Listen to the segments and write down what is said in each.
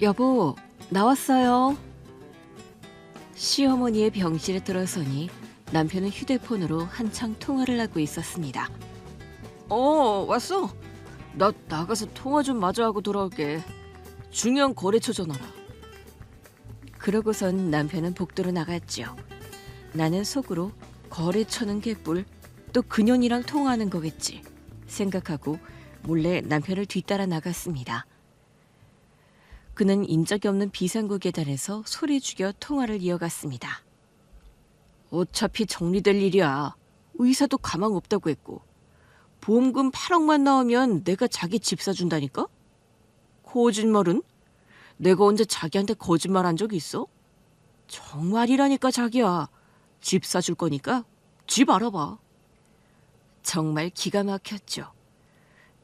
여보, 나왔어요. 시어머니의 병실에 들어서니 남편은 휴대폰으로 한창 통화를 하고 있었습니다. 왔어. 나 나가서 통화 좀 마저 하고 돌아올게. 중요한 거래처 전화라. 그러고선 남편은 복도로 나갔죠. 나는 속으로 거래처는 개뿔, 또 그년이랑 통화하는 거겠지 생각하고 몰래 남편을 뒤따라 나갔습니다. 그는 인적이 없는 비상구 계단에서 소리 죽여 통화를 이어갔습니다. 어차피 정리될 일이야. 의사도 가망 없다고 했고. 보험금 8억만 나오면 내가 자기 집 사준다니까? 거짓말은? 내가 언제 자기한테 거짓말한 적 있어? 정말이라니까 자기야. 집 사줄 거니까 집 알아봐. 정말 기가 막혔죠.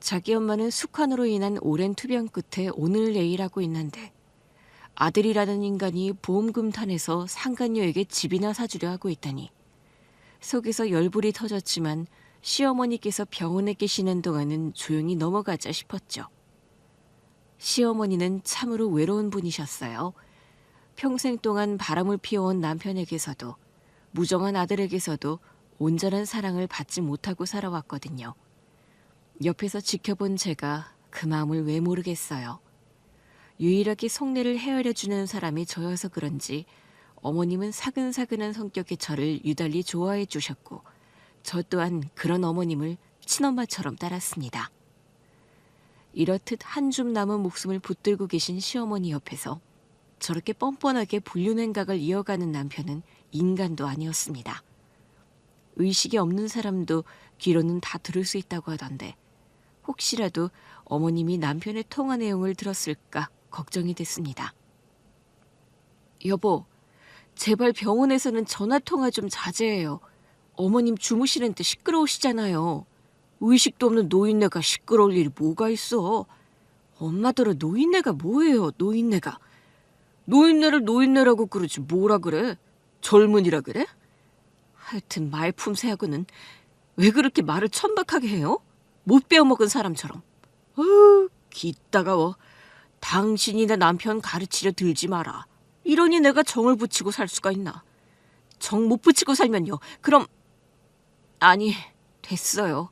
자기 엄마는 숙환으로 인한 오랜 투병 끝에 오늘 내일 하고 있는데 아들이라는 인간이 보험금 탄에서 상간녀에게 집이나 사주려 하고 있다니. 속에서 열불이 터졌지만 시어머니께서 병원에 계시는 동안은 조용히 넘어가자 싶었죠. 시어머니는 참으로 외로운 분이셨어요. 평생 동안 바람을 피워온 남편에게서도 무정한 아들에게서도 온전한 사랑을 받지 못하고 살아왔거든요. 옆에서 지켜본 제가 그 마음을 왜 모르겠어요. 유일하게 속내를 헤아려주는 사람이 저여서 그런지 어머님은 사근사근한 성격의 저를 유달리 좋아해 주셨고 저 또한 그런 어머님을 친엄마처럼 따랐습니다. 이렇듯 한 줌 남은 목숨을 붙들고 계신 시어머니 옆에서 저렇게 뻔뻔하게 불륜행각을 이어가는 남편은 인간도 아니었습니다. 의식이 없는 사람도 귀로는 다 들을 수 있다고 하던데 혹시라도 어머님이 남편의 통화 내용을 들었을까 걱정이 됐습니다. 여보, 제발 병원에서는 전화통화 좀 자제해요. 어머님 주무시는데 시끄러우시잖아요. 의식도 없는 노인네가 시끄러울 일이 뭐가 있어. 엄마들은 노인네가 뭐예요, 노인네가. 노인네를 노인네라고 그러지 뭐라 그래? 젊은이라 그래? 하여튼 말품새하고는 왜 그렇게 말을 천박하게 해요? 못 배워먹은 사람처럼. 기 따가워. 당신이 내 남편 가르치려 들지 마라. 이러니 내가 정을 붙이고 살 수가 있나. 정 못 붙이고 살면요. 그럼 아니 됐어요.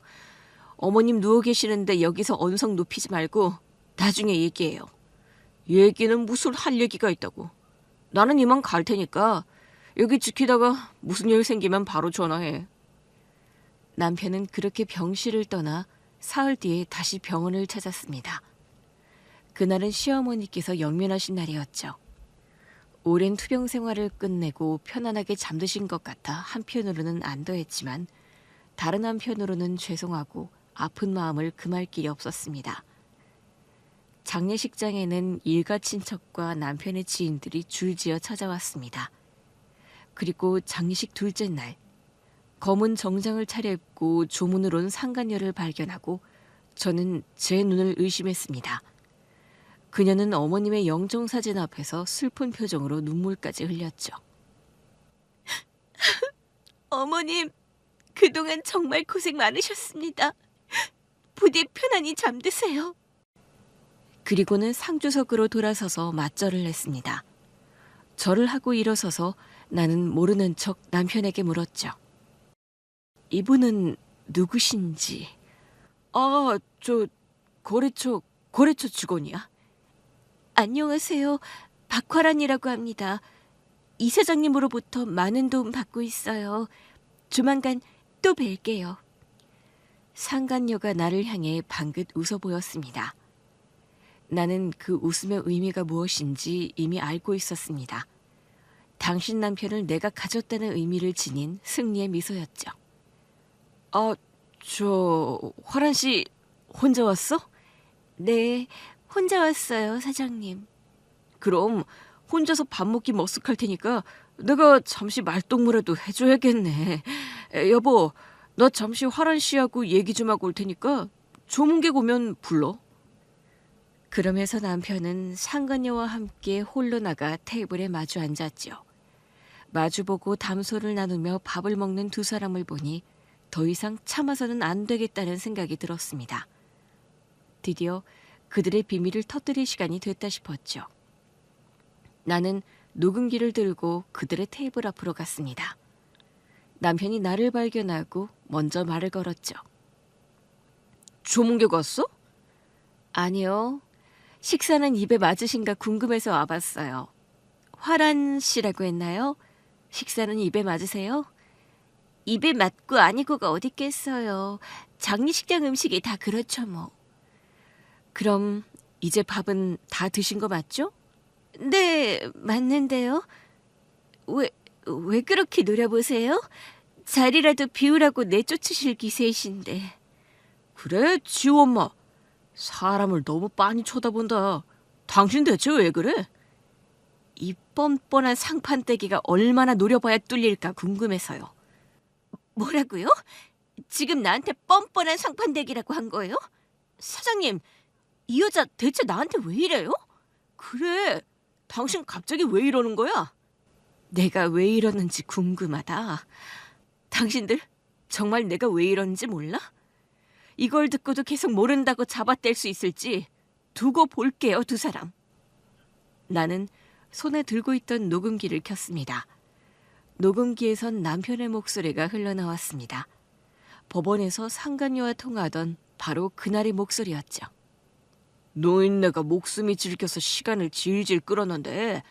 어머님 누워 계시는데 여기서 언성 높이지 말고 나중에 얘기해요. 얘기는 무슨 할 얘기가 있다고. 나는 이만 갈 테니까 여기 지키다가 무슨 일 생기면 바로 전화해. 남편은 그렇게 병실을 떠나 사흘 뒤에 다시 병원을 찾았습니다. 그날은 시어머니께서 영면하신 날이었죠. 오랜 투병 생활을 끝내고 편안하게 잠드신 것 같아 한편으로는 안도했지만 다른 한편으로는 죄송하고 아픈 마음을 금할 길이 없었습니다. 장례식장에는 일가 친척과 남편의 지인들이 줄지어 찾아왔습니다. 그리고 장례식 둘째 날, 검은 정장을 차려입고 조문을 온 상간녀를 발견하고 저는 제 눈을 의심했습니다. 그녀는 어머님의 영정사진 앞에서 슬픈 표정으로 눈물까지 흘렸죠. 어머님, 그동안 정말 고생 많으셨습니다. 부디 편안히 잠드세요. 그리고는 상주석으로 돌아서서 맞절을 했습니다. 절을 하고 일어서서 나는 모르는 척 남편에게 물었죠. 이분은 누구신지. 저 거래처 직원이야. 안녕하세요. 박화란이라고 합니다. 이 사장님으로부터 많은 도움 받고 있어요. 조만간 또 뵐게요. 상간녀가 나를 향해 방긋 웃어 보였습니다. 나는 그 웃음의 의미가 무엇인지 이미 알고 있었습니다. 당신 남편을 내가 가졌다는 의미를 지닌 승리의 미소였죠. 화란 씨 혼자 왔어? 네, 혼자 왔어요, 사장님. 그럼 혼자서 밥 먹기 머쓱할 테니까 내가 잠시 말동무라도 해줘야겠네. 여보, 나 잠시 화란 씨하고 얘기 좀 하고 올 테니까 조문객 오면 불러. 그러면서 남편은 상간녀와 함께 홀로 나가 테이블에 마주 앉았죠. 마주보고 담소를 나누며 밥을 먹는 두 사람을 보니 더 이상 참아서는 안 되겠다는 생각이 들었습니다. 드디어 그들의 비밀을 터뜨릴 시간이 됐다 싶었죠. 나는 녹음기를 들고 그들의 테이블 앞으로 갔습니다. 남편이 나를 발견하고 먼저 말을 걸었죠. 조문객 왔어? 아니요. 식사는 입에 맞으신가 궁금해서 와봤어요. 화란 씨라고 했나요? 식사는 입에 맞으세요? 입에 맞고 아니고가 어디 있겠어요. 장례식장 음식이 다 그렇죠 뭐. 그럼 이제 밥은 다 드신 거 맞죠? 네, 맞는데요. 왜 그렇게 노려보세요? 자리라도 비우라고 내쫓으실 기세이신데. 그래, 지우 엄마. 사람을 너무 빤히 쳐다본다. 당신 대체 왜 그래? 이 뻔뻔한 상판떼기가 얼마나 노려봐야 뚫릴까 궁금해서요. 뭐라고요? 지금 나한테 뻔뻔한 상판떼기라고 한 거예요? 사장님, 이 여자 대체 나한테 왜 이래요? 그래, 당신 갑자기 왜 이러는 거야? 내가 왜 이러는지 궁금하다. 당신들 정말 내가 왜 이러는지 몰라? 이걸 듣고도 계속 모른다고 잡아뗄 수 있을지 두고 볼게요, 두 사람. 나는 손에 들고 있던 녹음기를 켰습니다. 녹음기에선 남편의 목소리가 흘러나왔습니다. 법원에서 상간녀와 통화하던 바로 그날의 목소리였죠. 노인네가 목숨이 질겨서 시간을 질질 끌었는데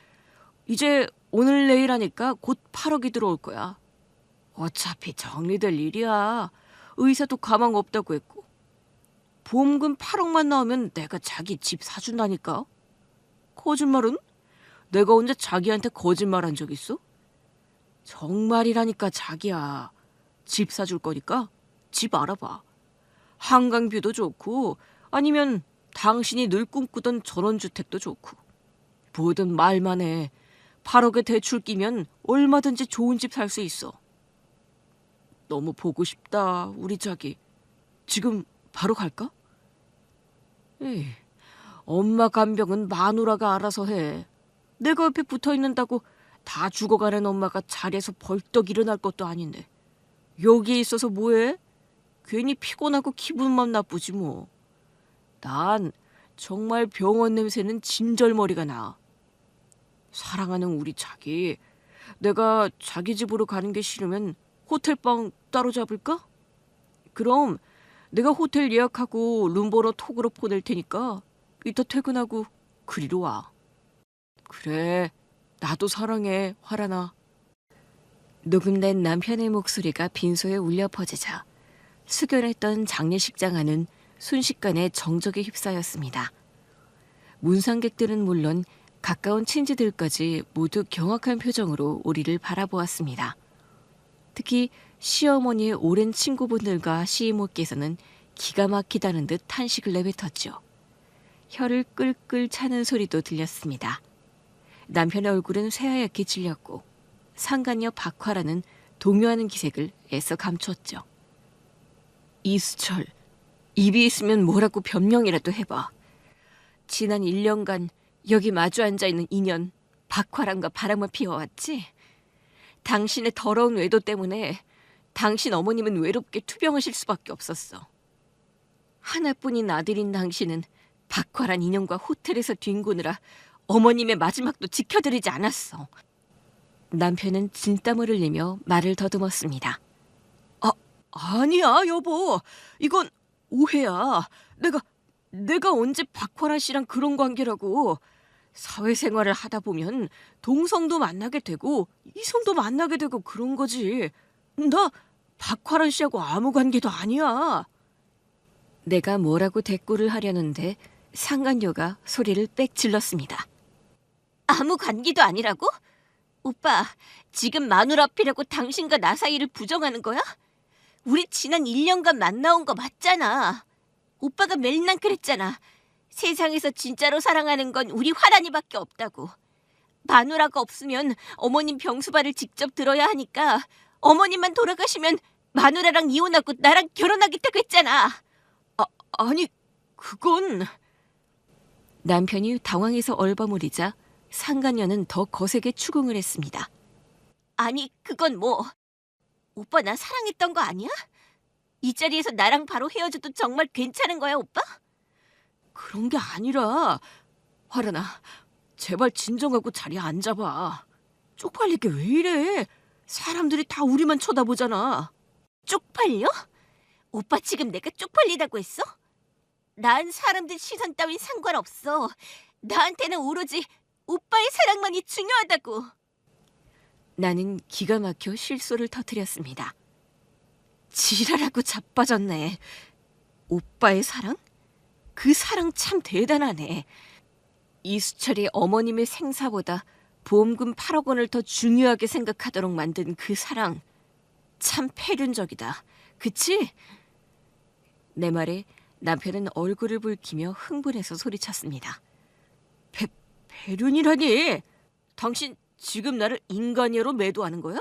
이제 오늘 내일 하니까 곧 8억이 들어올 거야. 어차피 정리될 일이야. 의사도 가망 없다고 했고. 보험금 8억만 나오면 내가 자기 집 사준다니까. 거짓말은? 내가 언제 자기한테 거짓말한 적 있어? 정말이라니까 자기야. 집 사줄 거니까 집 알아봐. 한강뷰도 좋고 아니면 당신이 늘 꿈꾸던 전원주택도 좋고. 뭐든 말만 해. 8억에 대출 끼면 얼마든지 좋은 집 살 수 있어. 너무 보고 싶다, 우리 자기. 지금 바로 갈까? 에이, 엄마 간병은 마누라가 알아서 해. 내가 옆에 붙어있는다고 다 죽어가는 엄마가 자리에서 벌떡 일어날 것도 아닌데. 여기에 있어서 뭐해? 괜히 피곤하고 기분만 나쁘지 뭐. 난 정말 병원 냄새는 진절머리가 나. 사랑하는 우리 자기. 내가 자기 집으로 가는 게 싫으면 호텔방 따로 잡을까? 그럼 내가 호텔 예약하고 룸번호 톡으로 보낼 테니까 이따 퇴근하고 그리로 와. 그래, 나도 사랑해, 화란아. 녹음된 남편의 목소리가 빈소에 울려 퍼지자 숙연했던 장례식장 안은 순식간에 정적에 휩싸였습니다. 문상객들은 물론 가까운 친지들까지 모두 경악한 표정으로 우리를 바라보았습니다. 특히 시어머니의 오랜 친구분들과 시이모께서는 기가 막히다는 듯 탄식을 내뱉었죠. 혀를 끌끌 차는 소리도 들렸습니다. 남편의 얼굴은 새하얗게 질렸고 상간녀 박화라는 동요하는 기색을 애써 감췄죠. 이수철, 입이 있으면 뭐라고 변명이라도 해봐. 지난 1년간 여기 마주 앉아있는 인연 박화랑과 바람을 피워왔지? 당신의 더러운 외도 때문에 당신 어머님은 외롭게 투병하실 수밖에 없었어. 하나뿐인 아들인 당신은 박화란 인연과 호텔에서 뒹구느라 어머님의 마지막도 지켜드리지 않았어. 남편은 진땀을 흘리며 말을 더듬었습니다. 아니야, 여보. 이건 오해야. 내가 언제 박화란 씨랑 그런 관계라고. 사회생활을 하다 보면 동성도 만나게 되고 이성도 만나게 되고 그런 거지. 나 박화란 씨하고 아무 관계도 아니야. 내가 뭐라고 대꾸를 하려는데 상간녀가 소리를 빽 질렀습니다. 아무 관계도 아니라고? 오빠, 지금 마누라 앞이라고 당신과 나 사이를 부정하는 거야? 우리 지난 1년간 만나온 거 맞잖아. 오빠가 맨날 그랬잖아. 세상에서 진짜로 사랑하는 건 우리 화란이밖에 없다고. 마누라가 없으면 어머님 병수발을 직접 들어야 하니까 어머님만 돌아가시면 마누라랑 이혼하고 나랑 결혼하겠다고 했잖아. 아니, 그건... 남편이 당황해서 얼버무리자 상간녀는 더 거세게 추궁을 했습니다. 아니, 그건 뭐... 오빠 나 사랑했던 거 아니야? 이 자리에서 나랑 바로 헤어져도 정말 괜찮은 거야, 오빠? 그런 게 아니라... 화란아, 제발 진정하고 자리에 앉아봐. 쪽팔리게 왜 이래? 사람들이 다 우리만 쳐다보잖아. 쪽팔려? 오빠 지금 내가 쪽팔리다고 했어? 난 사람들 시선 따윈 상관없어. 나한테는 오로지 오빠의 사랑만이 중요하다고. 나는 기가 막혀 실소를 터뜨렸습니다. 지랄하고 자빠졌네. 오빠의 사랑? 그 사랑 참 대단하네. 이수철이 어머님의 생사보다 보험금 8억 원을 더 중요하게 생각하도록 만든 그 사랑. 참 패륜적이다. 그치? 내 말에 남편은 얼굴을 붉히며 흥분해서 소리쳤습니다. 패륜이라니? 당신 지금 나를 인간이로 매도하는 거야?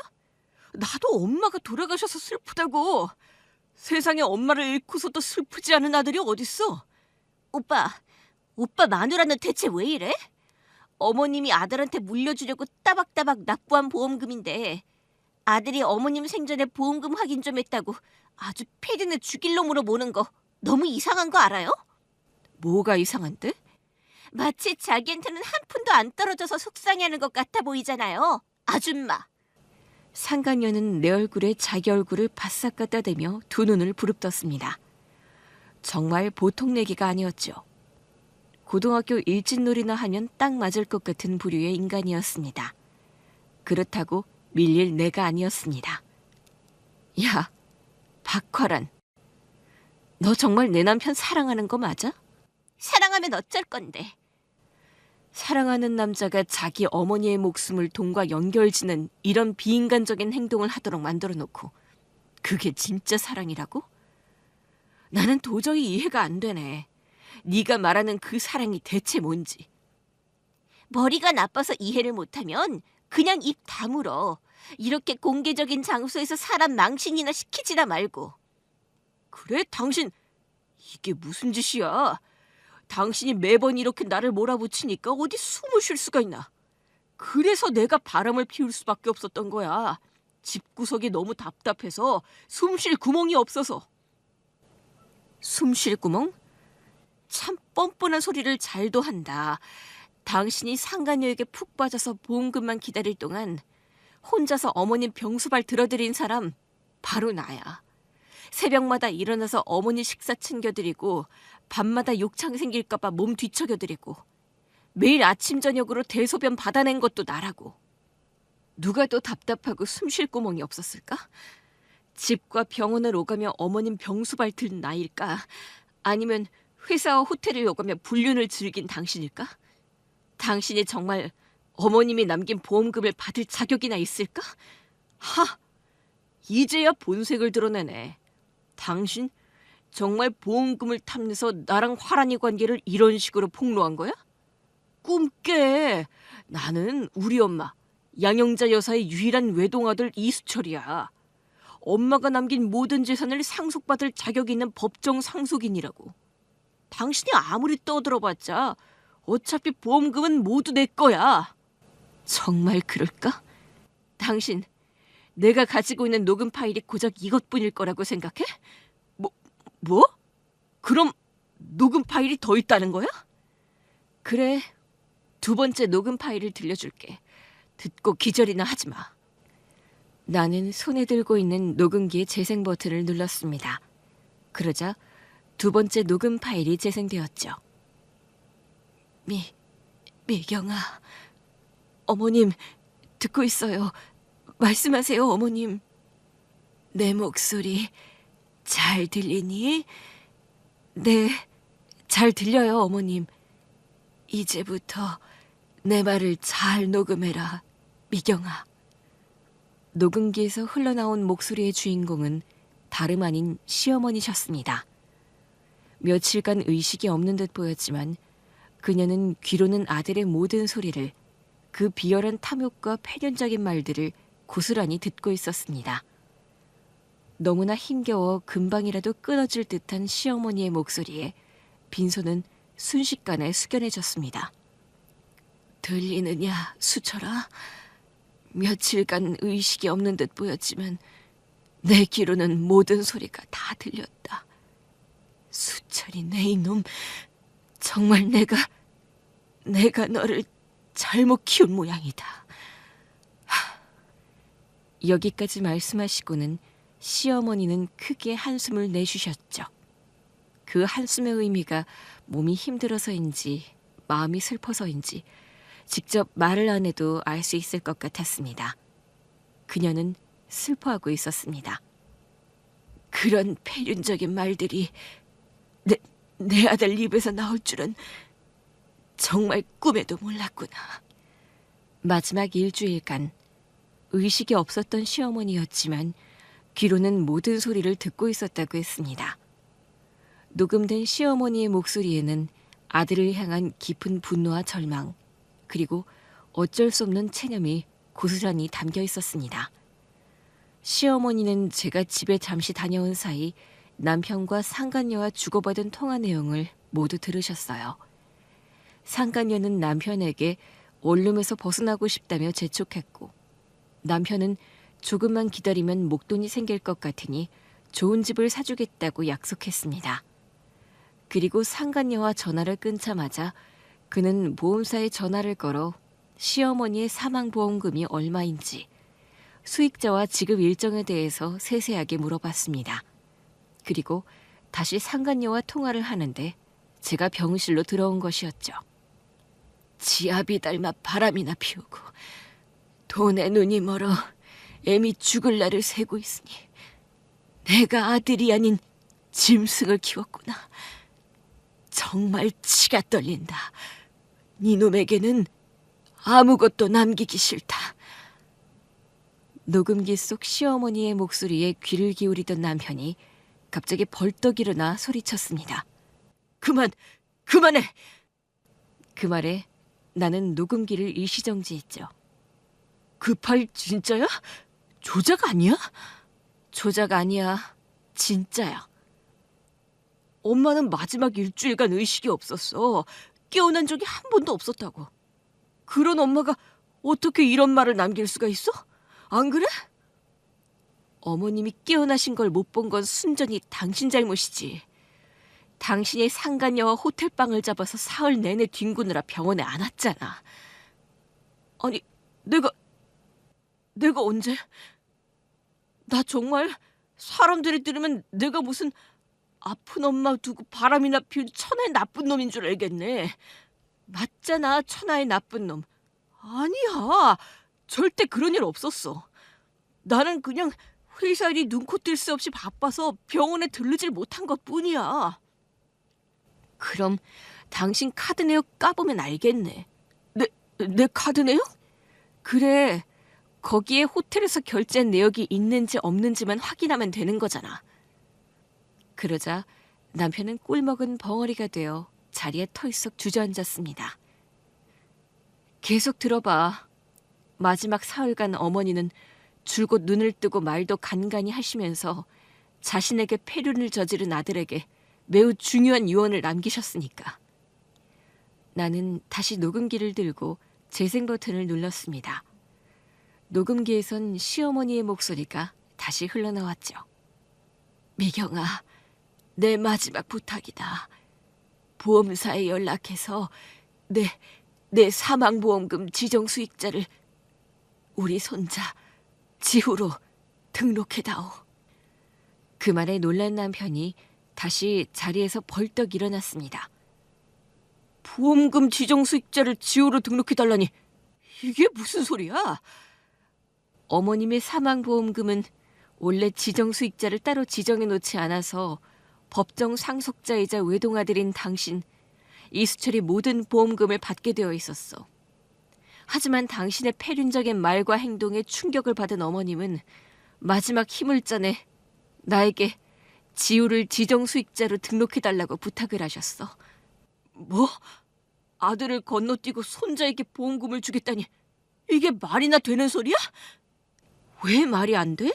나도 엄마가 돌아가셔서 슬프다고. 세상에 엄마를 잃고서도 슬프지 않은 아들이 어딨어? 오빠 마누라는 대체 왜 이래? 어머님이 아들한테 물려주려고 따박따박 납부한 보험금인데 아들이 어머님 생전에 보험금 확인 좀 했다고 아주 패륜에 죽일 놈으로 모는 거 너무 이상한 거 알아요? 뭐가 이상한데? 마치 자기한테는 한 푼도 안 떨어져서 속상해하는 것 같아 보이잖아요. 아줌마. 상간녀는 내 얼굴에 자기 얼굴을 바싹 갖다 대며 두 눈을 부릅떴습니다. 정말 보통 내기가 아니었죠. 고등학교 일진놀이나 하면 딱 맞을 것 같은 부류의 인간이었습니다. 그렇다고 밀릴 내가 아니었습니다. 야, 박화란. 너 정말 내 남편 사랑하는 거 맞아? 사랑하면 어쩔 건데. 사랑하는 남자가 자기 어머니의 목숨을 돈과 연결짓는 이런 비인간적인 행동을 하도록 만들어 놓고 그게 진짜 사랑이라고? 나는 도저히 이해가 안 되네. 네가 말하는 그 사랑이 대체 뭔지. 머리가 나빠서 이해를 못하면 그냥 입 다물어. 이렇게 공개적인 장소에서 사람 망신이나 시키지나 말고. 그래? 당신 이게 무슨 짓이야? 당신이 매번 이렇게 나를 몰아붙이니까 어디 숨을 쉴 수가 있나? 그래서 내가 바람을 피울 수밖에 없었던 거야. 집구석이 너무 답답해서 숨 쉴 구멍이 없어서. 숨 쉴 구멍? 참 뻔뻔한 소리를 잘도 한다. 당신이 상간녀에게 푹 빠져서 보험금만 기다릴 동안 혼자서 어머님 병수발 들어드린 사람 바로 나야. 새벽마다 일어나서 어머니 식사 챙겨드리고 밤마다 욕창 생길까 봐 몸 뒤척여드리고 매일 아침 저녁으로 대소변 받아낸 것도 나라고. 누가 더 답답하고 숨 쉴 구멍이 없었을까? 집과 병원을 오가며 어머님 병수발 든 나일까? 아니면 회사와 호텔을 오가며 불륜을 즐긴 당신일까? 당신이 정말 어머님이 남긴 보험금을 받을 자격이나 있을까? 하! 이제야 본색을 드러내네. 당신 정말 보험금을 탐내서 나랑 화란이 관계를 이런 식으로 폭로한 거야? 꿈 깨. 나는 우리 엄마 양영자 여사의 유일한 외동아들 이수철이야. 엄마가 남긴 모든 재산을 상속받을 자격이 있는 법정 상속인이라고. 당신이 아무리 떠들어봤자 어차피 보험금은 모두 내 거야. 정말 그럴까? 당신 내가 가지고 있는 녹음 파일이 고작 이것뿐일 거라고 생각해? 뭐? 그럼 녹음 파일이 더 있다는 거야? 그래, 두 번째 녹음 파일을 들려줄게. 듣고 기절이나 하지 마. 나는 손에 들고 있는 녹음기의 재생 버튼을 눌렀습니다. 그러자 두 번째 녹음 파일이 재생되었죠. 미경아, 어머님 듣고 있어요. 말씀하세요, 어머님. 내 목소리 잘 들리니? 네, 잘 들려요, 어머님. 이제부터 내 말을 잘 녹음해라, 미경아. 녹음기에서 흘러나온 목소리의 주인공은 다름 아닌 시어머니셨습니다. 며칠간 의식이 없는 듯 보였지만 그녀는 귀로는 아들의 모든 소리를, 그 비열한 탐욕과 패륜적인 말들을 고스란히 듣고 있었습니다. 너무나 힘겨워 금방이라도 끊어질 듯한 시어머니의 목소리에 빈손은 순식간에 숙연해졌습니다. 들리느냐, 수철아? 며칠간 의식이 없는 듯 보였지만 내 귀로는 모든 소리가 다 들렸다. 수철이 내 이놈, 정말 내가 너를 잘못 키운 모양이다. 여기까지 말씀하시고는 시어머니는 크게 한숨을 내쉬셨죠. 그 한숨의 의미가 몸이 힘들어서인지 마음이 슬퍼서인지 직접 말을 안 해도 알 수 있을 것 같았습니다. 그녀는 슬퍼하고 있었습니다. 그런 폐륜적인 말들이 내 아들 입에서 나올 줄은 정말 꿈에도 몰랐구나. 마지막 일주일간 의식이 없었던 시어머니였지만 귀로는 모든 소리를 듣고 있었다고 했습니다. 녹음된 시어머니의 목소리에는 아들을 향한 깊은 분노와 절망, 그리고 어쩔 수 없는 체념이 고스란히 담겨 있었습니다. 시어머니는 제가 집에 잠시 다녀온 사이 남편과 상간녀와 주고받은 통화 내용을 모두 들으셨어요. 상간녀는 남편에게 원룸에서 벗어나고 싶다며 재촉했고, 남편은 조금만 기다리면 목돈이 생길 것 같으니 좋은 집을 사주겠다고 약속했습니다. 그리고 상간녀와 전화를 끊자마자 그는 보험사에 전화를 걸어 시어머니의 사망보험금이 얼마인지, 수익자와 지급 일정에 대해서 세세하게 물어봤습니다. 그리고 다시 상간녀와 통화를 하는데 제가 병실로 들어온 것이었죠. 지아비 닮아 바람이나 피우고 돈에 눈이 멀어 애미 죽을 날을 새고 있으니 내가 아들이 아닌 짐승을 키웠구나. 정말 치가 떨린다. 니놈에게는 아무것도 남기기 싫다. 녹음기 속 시어머니의 목소리에 귀를 기울이던 남편이 갑자기 벌떡 일어나 소리쳤습니다. 그만해! 그 말에 나는 녹음기를 일시정지했죠. 그 파일 진짜야? 조작 아니야? 조작 아니야. 진짜야. 엄마는 마지막 일주일간 의식이 없었어. 깨어난 적이 한 번도 없었다고. 그런 엄마가 어떻게 이런 말을 남길 수가 있어? 안 그래? 어머님이 깨어나신 걸 못 본 건 순전히 당신 잘못이지. 당신이 상간녀와 호텔방을 잡아서 사흘 내내 뒹구느라 병원에 안 왔잖아. 아니, 내가 언제? 나 정말 사람들이 들으면 내가 무슨 아픈 엄마 두고 바람이나 피운 천하의 나쁜 놈인 줄 알겠네. 맞잖아, 천하의 나쁜 놈. 아니야, 절대 그런 일 없었어. 나는 그냥 회사 일이 눈코 뜰 새 없이 바빠서 병원에 들르질 못한 것뿐이야. 그럼 당신 카드 내역 까보면 알겠네. 내 카드 내역? 그래, 거기에 호텔에서 결제한 내역이 있는지 없는지만 확인하면 되는 거잖아. 그러자 남편은 꿀먹은 벙어리가 되어 자리에 털썩 주저앉았습니다. 계속 들어봐. 마지막 사흘간 어머니는 줄곧 눈을 뜨고 말도 간간히 하시면서 자신에게 폐륜을 저지른 아들에게 매우 중요한 유언을 남기셨으니까. 나는 다시 녹음기를 들고 재생 버튼을 눌렀습니다. 녹음기에선 시어머니의 목소리가 다시 흘러나왔죠. 미경아, 내 마지막 부탁이다. 보험사에 연락해서 내 사망보험금 지정 수익자를 우리 손자 지우로 등록해다오. 그 말에 놀란 남편이 다시 자리에서 벌떡 일어났습니다. 보험금 지정 수익자를 지우로 등록해달라니 이게 무슨 소리야? 어머님의 사망보험금은 원래 지정 수익자를 따로 지정해 놓지 않아서 법정 상속자이자 외동아들인 당신, 이수철이 모든 보험금을 받게 되어 있었어. 하지만 당신의 폐륜적인 말과 행동에 충격을 받은 어머님은 마지막 힘을 짜내 나에게 지우를 지정 수익자로 등록해달라고 부탁을 하셨어. 뭐? 아들을 건너뛰고 손자에게 보험금을 주겠다니 이게 말이나 되는 소리야? 왜 말이 안 돼?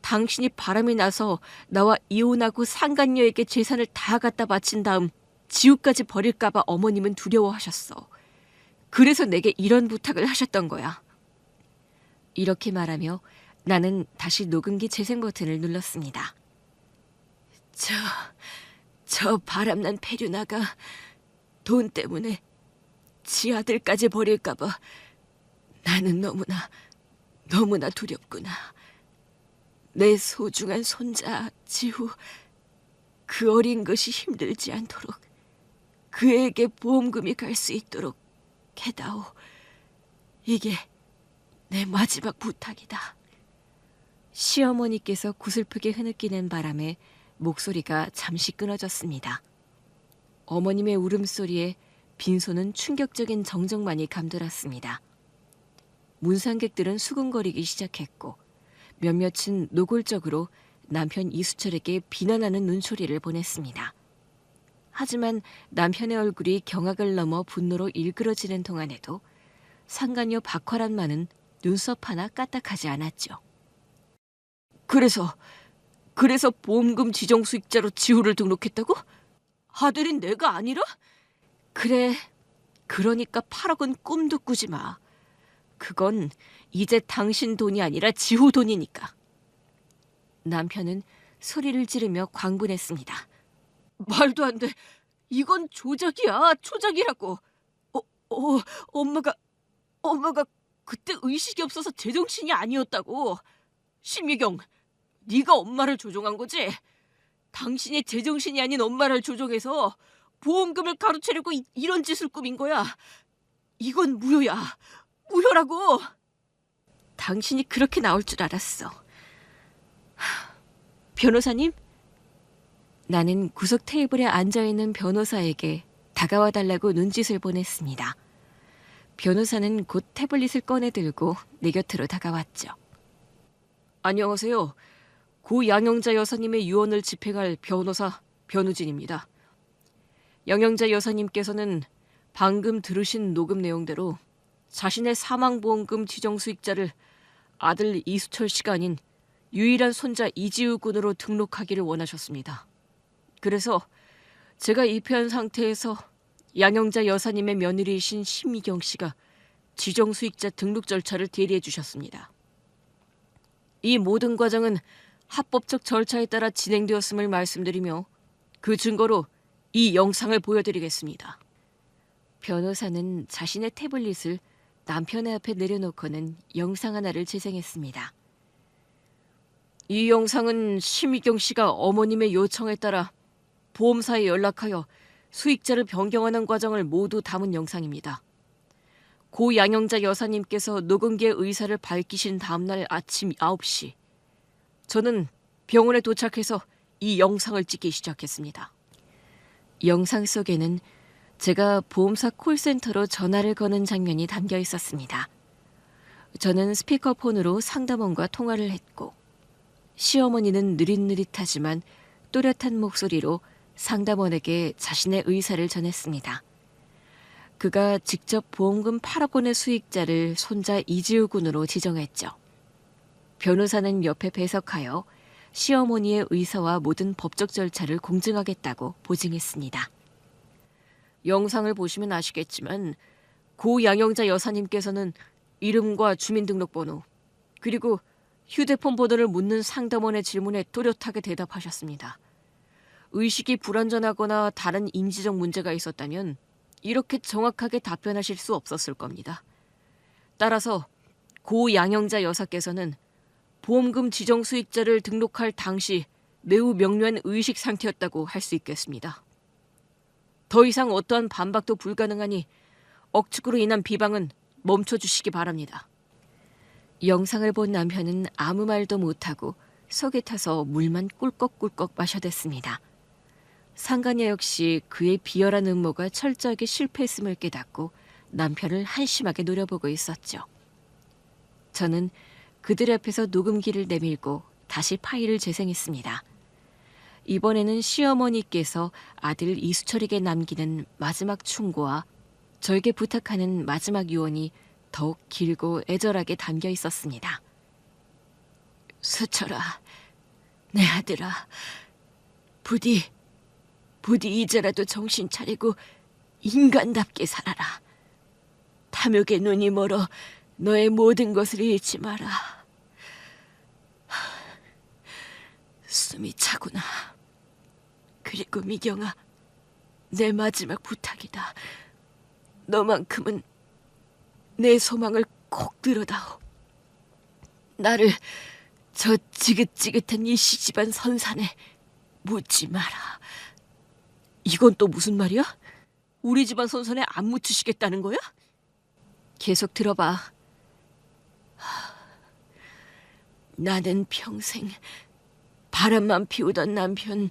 당신이 바람이 나서 나와 이혼하고 상간녀에게 재산을 다 갖다 바친 다음 지우까지 버릴까봐 어머님은 두려워하셨어. 그래서 내게 이런 부탁을 하셨던 거야. 이렇게 말하며 나는 다시 녹음기 재생 버튼을 눌렀습니다. 저 바람난 폐륜아가 돈 때문에 지 아들까지 버릴까봐 나는 너무나 두렵구나. 내 소중한 손자 지후, 그 어린 것이 힘들지 않도록 그에게 보험금이 갈 수 있도록 해다오. 이게 내 마지막 부탁이다. 시어머니께서 구슬프게 흐느끼는 바람에 목소리가 잠시 끊어졌습니다. 어머님의 울음소리에 빈소는 충격적인 정적만이 감돌았습니다. 문상객들은 수군거리기 시작했고 몇몇은 노골적으로 남편 이수철에게 비난하는 눈초리를 보냈습니다. 하지만 남편의 얼굴이 경악을 넘어 분노로 일그러지는 동안에도 상간녀 박화란만은 눈썹 하나 까딱하지 않았죠. 그래서 보험금 지정 수익자로 지우를 등록했다고? 아들인 내가 아니라? 그래, 그러니까 8억은 꿈도 꾸지 마. 그건 이제 당신 돈이 아니라 지후 돈이니까. 남편은 소리를 지르며 광분했습니다. 말도 안 돼. 이건 조작이야. 조작이라고. 엄마가 그때 의식이 없어서 제정신이 아니었다고. 심미경, 네가 엄마를 조종한 거지? 당신이 제정신이 아닌 엄마를 조종해서 보험금을 가로채려고 이런 짓을 꾸민 거야. 이건 무효야. 무효라고. 당신이 그렇게 나올 줄 알았어. 변호사님? 나는 구석 테이블에 앉아있는 변호사에게 다가와 달라고 눈짓을 보냈습니다. 변호사는 곧 태블릿을 꺼내들고 내 곁으로 다가왔죠. 안녕하세요. 고 양영자 여사님의 유언을 집행할 변호사 변우진입니다. 양영자 여사님께서는 방금 들으신 녹음 내용대로 자신의 사망보험금 지정 수익자를 아들 이수철 씨가 아닌 유일한 손자 이지우 군으로 등록하기를 원하셨습니다. 그래서 제가 입회한 상태에서 양영자 여사님의 며느리이신 심미경 씨가 지정 수익자 등록 절차를 대리해 주셨습니다. 이 모든 과정은 합법적 절차에 따라 진행되었음을 말씀드리며 그 증거로 이 영상을 보여드리겠습니다. 변호사는 자신의 태블릿을 남편의 앞에 내려놓고는 영상 하나를 재생했습니다. 이 영상은 심미경 씨가 어머님의 요청에 따라 보험사에 연락하여 수익자를 변경하는 과정을 모두 담은 영상입니다. 고 양영자 여사님께서 녹음기의 의사를 밝히신 다음날 아침 9시 저는 병원에 도착해서 이 영상을 찍기 시작했습니다. 영상 속에는 제가 보험사 콜센터로 전화를 거는 장면이 담겨 있었습니다. 저는 스피커폰으로 상담원과 통화를 했고 시어머니는 느릿느릿하지만 또렷한 목소리로 상담원에게 자신의 의사를 전했습니다. 그가 직접 보험금 8억 원의 수익자를 손자 이지우 군으로 지정했죠. 변호사는 옆에 배석하여 시어머니의 의사와 모든 법적 절차를 공증하겠다고 보증했습니다. 영상을 보시면 아시겠지만 고 양영자 여사님께서는 이름과 주민등록번호 그리고 휴대폰 번호를 묻는 상담원의 질문에 또렷하게 대답하셨습니다. 의식이 불완전하거나 다른 인지적 문제가 있었다면 이렇게 정확하게 답변하실 수 없었을 겁니다. 따라서 고 양영자 여사께서는 보험금 지정 수익자를 등록할 당시 매우 명료한 의식 상태였다고 할 수 있겠습니다. 더 이상 어떠한 반박도 불가능하니 억측으로 인한 비방은 멈춰주시기 바랍니다. 영상을 본 남편은 아무 말도 못하고 속에 타서 물만 꿀꺽꿀꺽 마셔댔습니다. 상간녀 역시 그의 비열한 음모가 철저하게 실패했음을 깨닫고 남편을 한심하게 노려보고 있었죠. 저는 그들 앞에서 녹음기를 내밀고 다시 파일을 재생했습니다. 이번에는 시어머니께서 아들 이수철에게 남기는 마지막 충고와 저에게 부탁하는 마지막 유언이 더욱 길고 애절하게 담겨 있었습니다. 수철아, 내 아들아, 부디 이제라도 정신 차리고 인간답게 살아라. 탐욕의 눈이 멀어 너의 모든 것을 잃지 마라. 숨이 차구나. 그리고 미경아, 내 마지막 부탁이다. 너만큼은 내 소망을 꼭 들어다오. 나를 저 지긋지긋한 이씨 집안 선산에 묻지 마라. 이건 또 무슨 말이야? 우리 집안 선산에 안 묻히시겠다는 거야? 계속 들어봐. 나는 평생 바람만 피우던 남편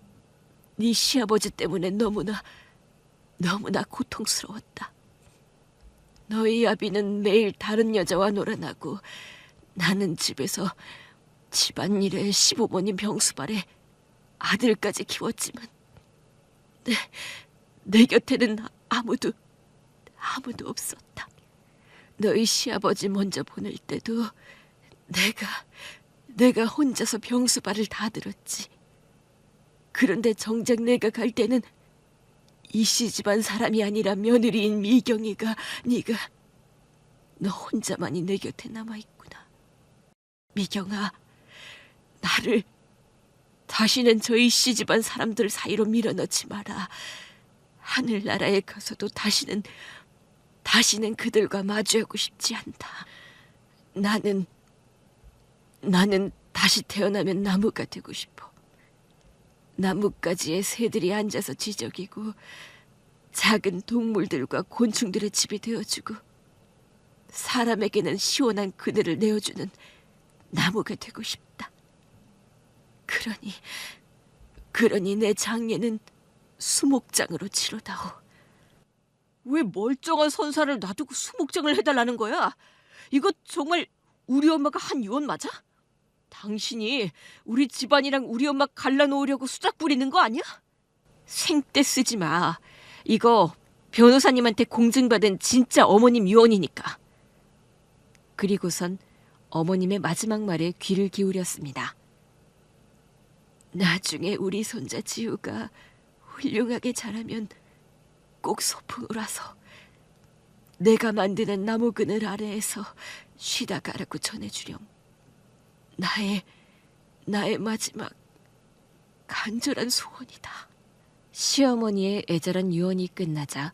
네 시아버지 때문에 너무나 고통스러웠다. 너희 아비는 매일 다른 여자와 놀아나고 나는 집에서 집안일에 시부모님 병수발에 아들까지 키웠지만 내 곁에는 아무도 없었다. 너희 시아버지 먼저 보낼 때도 내가 혼자서 병수발을 다 들었지. 그런데 정작 내가 갈 때는 이씨 집안 사람이 아니라 며느리인 미경이가 네가 너 혼자만이 내 곁에 남아있구나. 미경아, 나를 다시는 저 이씨 집안 사람들 사이로 밀어넣지 마라. 하늘나라에 가서도 다시는 그들과 마주하고 싶지 않다. 나는 다시 태어나면 나무가 되고 싶어. 나뭇가지에 새들이 앉아서 지저귀고 작은 동물들과 곤충들의 집이 되어주고 사람에게는 시원한 그늘을 내어주는 나무가 되고 싶다. 그러니 내 장례는 수목장으로 치러다오. 왜 멀쩡한 선사를 놔두고 수목장을 해달라는 거야? 이거 정말 우리 엄마가 한 유언 맞아? 당신이 우리 집안이랑 우리 엄마 갈라놓으려고 수작 부리는 거 아니야? 생떼 쓰지 마. 이거 변호사님한테 공증받은 진짜 어머님 유언이니까. 그리고선 어머님의 마지막 말에 귀를 기울였습니다. 나중에 우리 손자 지우가 훌륭하게 자라면 꼭 소풍을 와서 내가 만드는 나무 그늘 아래에서 쉬다 가라고 전해주렴. 나의 마지막 간절한 소원이다. 시어머니의 애절한 유언이 끝나자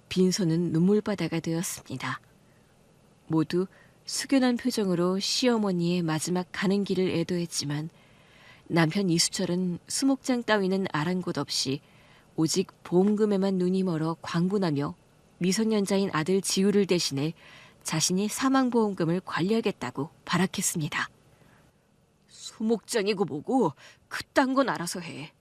빈소는 눈물바다가 되었습니다. 모두 숙연한 표정으로 시어머니의 마지막 가는 길을 애도했지만 남편 이수철은 수목장 따위는 아랑곳 없이 오직 보험금에만 눈이 멀어 광분하며 미성년자인 아들 지우를 대신해 자신이 사망보험금을 관리하겠다고 발악했습니다. 수목장이고 뭐고 그딴 건 알아서 해.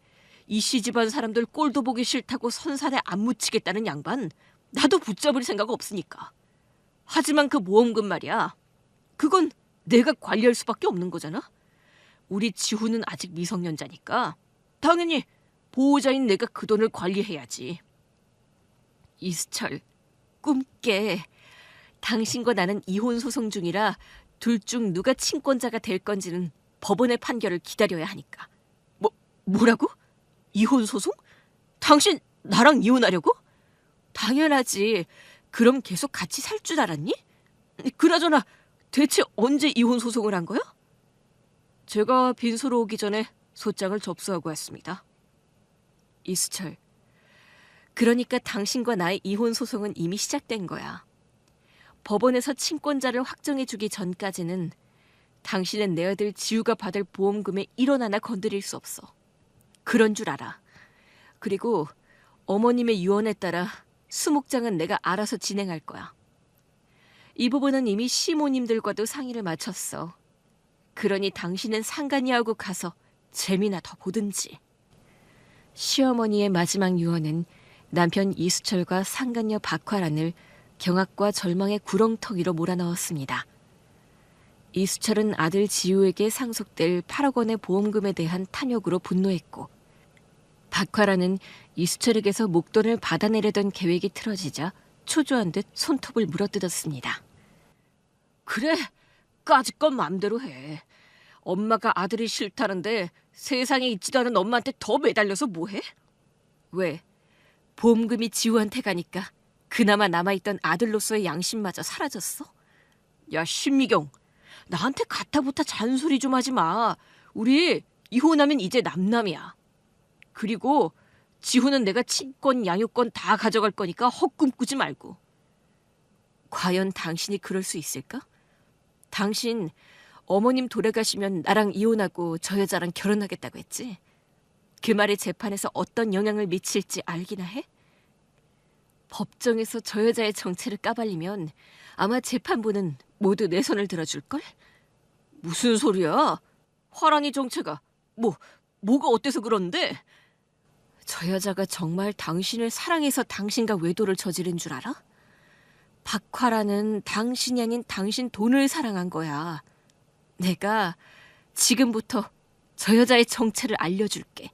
이씨 집안 사람들 꼴도 보기 싫다고 선산에 안 묻히겠다는 양반 나도 붙잡을 생각 없으니까. 하지만 그 보험금 말이야. 그건 내가 관리할 수밖에 없는 거잖아. 우리 지우는 아직 미성년자니까 당연히 보호자인 내가 그 돈을 관리해야지. 이수철, 꿈 깨. 당신과 나는 이혼 소송 중이라 둘 중 누가 친권자가 될 건지는 법원의 판결을 기다려야 하니까. 뭐라고? 이혼 소송? 당신 나랑 이혼하려고? 당연하지. 그럼 계속 같이 살 줄 알았니? 그나저나 대체 언제 이혼 소송을 한 거야? 제가 빈소로 오기 전에 소장을 접수하고 왔습니다. 이수철, 그러니까 당신과 나의 이혼 소송은 이미 시작된 거야. 법원에서 친권자를 확정해주기 전까지는 당신은 내 아들 지우가 받을 보험금의 1원 하나 건드릴 수 없어. 그런 줄 알아. 그리고 어머님의 유언에 따라 수목장은 내가 알아서 진행할 거야. 이 부분은 이미 시모님들과도 상의를 마쳤어. 그러니 당신은 상간이 하고 가서 재미나 더 보든지. 시어머니의 마지막 유언은 남편 이수철과 상간녀 박화란을 경악과 절망의 구렁텅이로 몰아넣었습니다. 이수철은 아들 지우에게 상속될 8억 원의 보험금에 대한 탐욕으로 분노했고 박화란은 이수철에게서 목돈을 받아내려던 계획이 틀어지자 초조한 듯 손톱을 물어뜯었습니다. 그래, 까짓 건 맘대로 해. 엄마가 아들이 싫다는데 세상에 있지도 않은 엄마한테 더 매달려서 뭐해? 왜? 보험금이 지우한테 가니까 그나마 남아있던 아들로서의 양심마저 사라졌어? 야, 신미경, 나한테 가타부타 잔소리 좀 하지 마. 우리 이혼하면 이제 남남이야. 그리고 지우는 내가 친권, 양육권 다 가져갈 거니까 헛꿈 꾸지 말고. 과연 당신이 그럴 수 있을까? 당신 어머님 돌아가시면 나랑 이혼하고 저 여자랑 결혼하겠다고 했지? 그 말이 재판에서 어떤 영향을 미칠지 알기나 해? 법정에서 저 여자의 정체를 까발리면 아마 재판부는 모두 내 손을 들어줄걸? 무슨 소리야? 화란이 정체가 뭐가 어때서 그런데? 저 여자가 정말 당신을 사랑해서 당신과 외도를 저지른 줄 알아? 박화라는 당신이 아닌 당신 돈을 사랑한 거야. 내가 지금부터 저 여자의 정체를 알려줄게.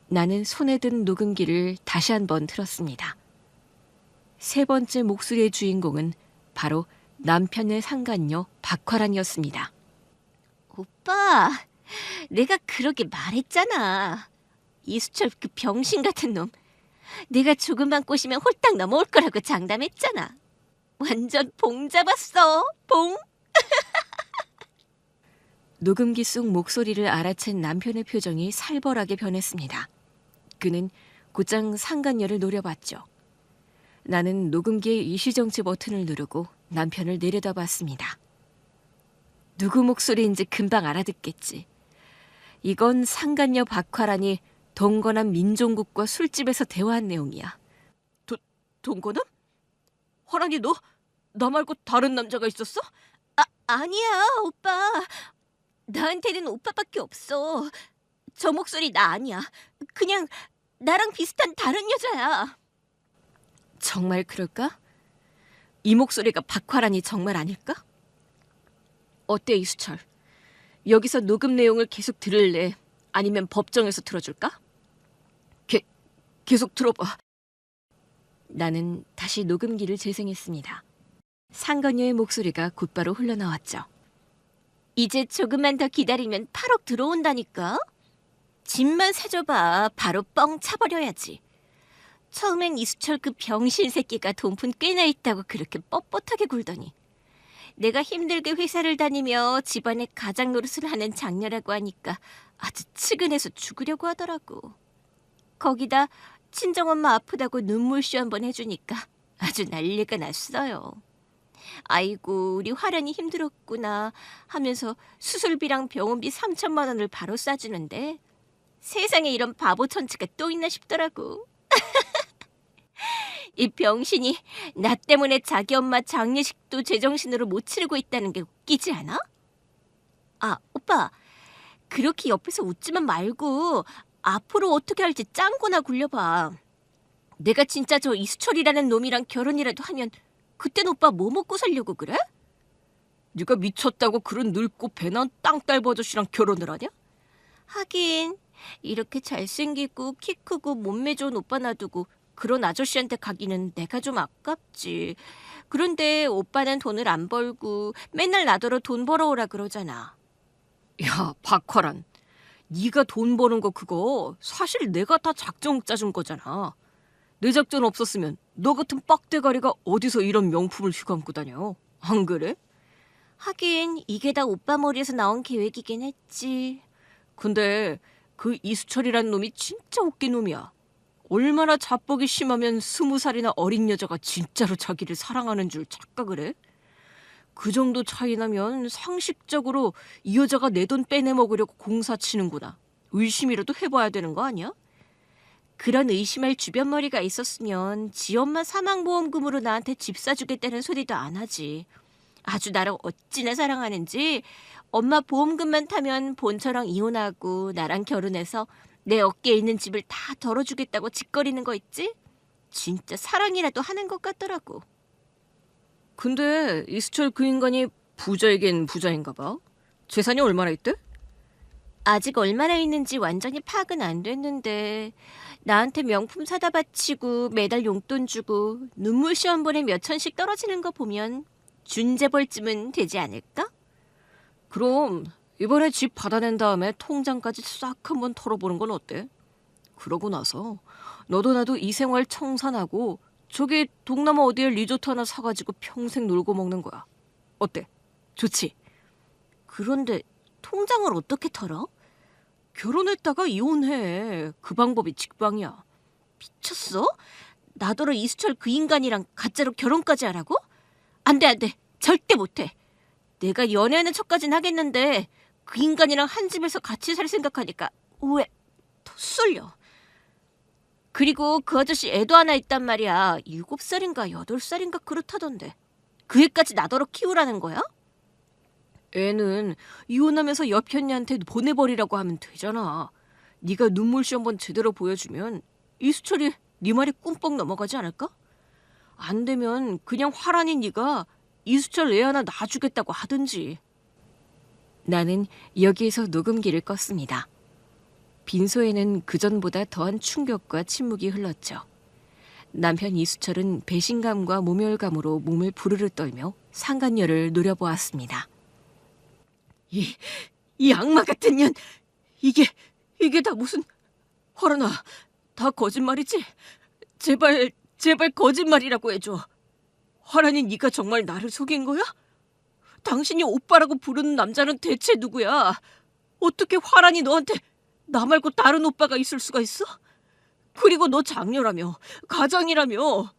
나는 손에 든 녹음기를 다시 한번 틀었습니다. 세 번째 목소리의 주인공은 바로 남편의 상간녀 박화란이었습니다. 오빠, 내가 그러게 말했잖아. 이수철 그 병신 같은 놈. 내가 조금만 꼬시면 홀딱 넘어올 거라고 장담했잖아. 완전 봉 잡았어, 봉. 녹음기 속 목소리를 알아챈 남편의 표정이 살벌하게 변했습니다. 그는 곧장 상간녀를 노려봤죠. 나는 녹음기의 이시정치 버튼을 누르고 남편을 내려다봤습니다. 누구 목소리인지 금방 알아듣겠지. 이건 상간녀 박화란이 동건함 민종국과 술집에서 대화한 내용이야. 동건함? 화란이 너? 나 말고 다른 남자가 있었어? 아니야, 오빠. 나한테는 오빠밖에 없어. 저 목소리 나 아니야. 그냥 나랑 비슷한 다른 여자야. 정말 그럴까? 이 목소리가 박화란이 정말 아닐까? 어때 이수철? 여기서 녹음 내용을 계속 들을래? 아니면 법정에서 틀어줄까? 계속 들어봐. 나는 다시 녹음기를 재생했습니다. 상간녀의 목소리가 곧바로 흘러나왔죠. 이제 조금만 더 기다리면 8억 들어온다니까. 집만 사줘봐. 바로 뻥 차버려야지. 처음엔 이수철 그 병신 새끼가 돈푼 꽤나 있다고 그렇게 뻣뻣하게 굴더니 내가 힘들게 회사를 다니며 집안의 가장 노릇을 하는 장녀라고 하니까 아주 측은해서 죽으려고 하더라고. 거기다 친정엄마 아프다고 눈물쇼 한번 해주니까 아주 난리가 났어요. 아이고 우리 화련이 힘들었구나 하면서 수술비랑 병원비 3천만 원을 바로 싸주는데 세상에 이런 바보 천치가 또 있나 싶더라고. 이 병신이 나 때문에 자기 엄마 장례식도 제정신으로 못 치르고 있다는 게 웃기지 않아? 아, 오빠. 그렇게 옆에서 웃지만 말고 앞으로 어떻게 할지 짱구나 굴려봐. 내가 진짜 저 이수철이라는 놈이랑 결혼이라도 하면 그땐 오빠 뭐 먹고 살려고 그래? 네가 미쳤다고 그런 늙고 배난 땅딸 버젓이랑 결혼을 하냐? 하긴 이렇게 잘생기고 키 크고 몸매 좋은 오빠 놔두고 그런 아저씨한테 가기는 내가 좀 아깝지. 그런데 오빠는 돈을 안 벌고 맨날 나더러 돈 벌어오라 그러잖아. 야, 박화란. 네가 돈 버는 거 그거 사실 내가 다 작정 짜준 거잖아. 내 작전 없었으면 너 같은 빡대가리가 어디서 이런 명품을 휘감고 다녀. 안 그래? 하긴 이게 다 오빠 머리에서 나온 계획이긴 했지. 근데 그 이수철이란 놈이 진짜 웃긴 놈이야. 얼마나 자뻑이 심하면 20살이나 어린 여자가 진짜로 자기를 사랑하는 줄 착각을 해? 그 정도 차이 나면 상식적으로 이 여자가 내 돈 빼내먹으려고 공사 치는구나. 의심이라도 해봐야 되는 거 아니야? 그런 의심할 주변머리가 있었으면 지 엄마 사망보험금으로 나한테 집 사주겠다는 소리도 안 하지. 아주 나를 어찌나 사랑하는지 엄마 보험금만 타면 본처랑 이혼하고 나랑 결혼해서 내 어깨에 있는 집을 다 덜어주겠다고 짓거리는 거 있지? 진짜 사랑이라도 하는 것 같더라고. 근데 이수철 그 인간이 부자이긴 부자인가 봐. 재산이 얼마나 있대? 아직 얼마나 있는지 완전히 파악은 안 됐는데 나한테 명품 사다 바치고 매달 용돈 주고 눈물 시험 보내 몇 천씩 떨어지는 거 보면 준재벌쯤은 되지 않을까? 그럼 이번에 집 받아낸 다음에 통장까지 싹 한번 털어보는 건 어때? 그러고 나서 너도 나도 이 생활 청산하고 저기 동남아 어디에 리조트 하나 사가지고 평생 놀고 먹는 거야. 어때? 좋지? 그런데 통장을 어떻게 털어? 결혼했다가 이혼해. 그 방법이 직방이야. 미쳤어? 나더러 이수철 그 인간이랑 가짜로 결혼까지 하라고? 안 돼, 안 돼. 절대 못해. 내가 연애하는 척까진 하겠는데 그 인간이랑 한 집에서 같이 살 생각하니까 왜 더 쏠려. 그리고 그 아저씨 애도 하나 있단 말이야. 7살인가 8살인가 그렇다던데. 그 애까지 나더러 키우라는 거야? 애는 이혼하면서 옆 현이한테 보내버리라고 하면 되잖아. 네가 눈물쇼 한번 제대로 보여주면 이수철이 네 말이 꿈뻑 넘어가지 않을까? 안 되면 그냥 화란이 네가 이수철 애 하나 놔주겠다고 하든지. 나는 여기에서 녹음기를 껐습니다. 빈소에는 그전보다 더한 충격과 침묵이 흘렀죠. 남편 이수철은 배신감과 모멸감으로 몸을 부르르 떨며 상간녀를 노려보았습니다. 이 악마 같은 년! 이게 다 무슨... 화란아, 다 거짓말이지? 제발 거짓말이라고 해줘. 화란이 네가 정말 나를 속인 거야? 당신이 오빠라고 부르는 남자는 대체 누구야? 어떻게 화란이 너한테 나 말고 다른 오빠가 있을 수가 있어? 그리고 너 장녀라며, 가장이라며.